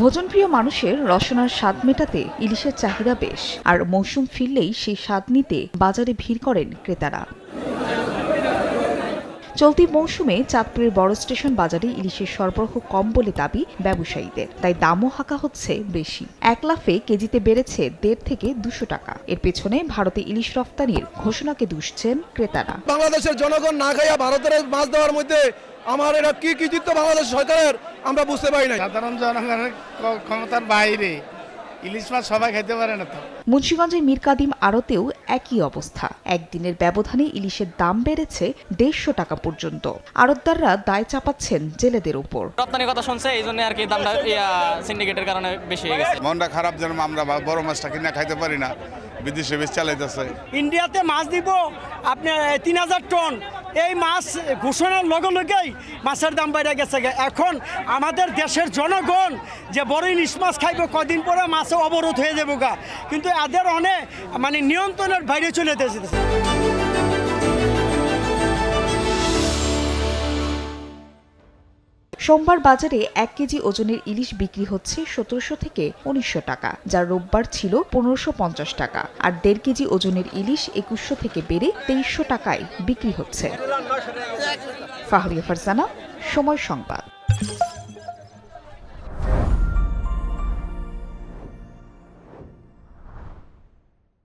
ভোজনপ্রিয় মানুষের রসনার স্বাদ মেটাতে ইলিশের চাহিদা বেশ, আর মৌসুম ফিরলেই সেই স্বাদ নিতে বাজারে ভিড় করেন ক্রেতারা। চলতি মৌসুমে চাঁদপুরের বড় স্টেশন বাজারে ইলিশের সরবরাহ কম বলে দাবি ব্যবসায়ীদের, তাই দামও হাঁকা হচ্ছে বেশি। এক লাফে কেজিতে বেড়েছে 1.5 থেকে 200 টাকা। এর পেছনে ভারতে ইলিশ রফতানির ঘোষণাকে দুষছেন ক্রেতারা। বাংলাদেশের জনগণ না খাইয়া ভারতের মাছ দেওয়ার মধ্যে আমার এটা কি কৃতিত্ব বাংলাদেশ সরকারের আমরা বুঝতে পারি না। সাধারণ জনগণের ক্ষমতার বাইরে ইলিশ মাছ সবাই খেতে পারে না। তো মুন্সিগঞ্জের মীর কাদিম আড়তেও একই অবস্থা। একদিনের ব্যবধানে ইলিশের দাম বেড়েছে 150 টাকা পর্যন্ত। আড়তদাররা দায় চাপাচ্ছেন জেলেদের উপর। রপ্তানির কথা শুনছে, এই জন্য আর কি দামটা সিন্ডিকেটের কারণে বেশি হয়ে গেছে। মনটা খারাপ যেন আমরা বড় মাছটা কিনা খাইতে পারি না, বিদেশে বেশ চালাইতেছে। ইন্ডিয়াতে মাছ দিব আপনার 3000 টন, এই মাছ ঘোষণার লগে লগেই মাছের দাম বেড়ে গেছে। এখন আমাদের দেশের জনগণ যে বড় ইলিশ মাছ খাইবে, কদিন পরে মাছে অবরোধ হয়ে যাবে গা, কিন্তু এদের অনেক নিয়ন্ত্রণের বাইরে চলে যেতেছে। সোমবার বাজারে 1 কেজি ওজনের ইলিশ বিক্রি হচ্ছে 1700 থেকে 1900 টাকা, যা রোববার ছিল 1550 টাকা। আর 1.5 কেজি ওজনের ইলিশ 2100 থেকে বেড়ে 2300 টাকায় বিক্রি হচ্ছে। ফাহরিয়া ফারজানা, সময় সংবাদ।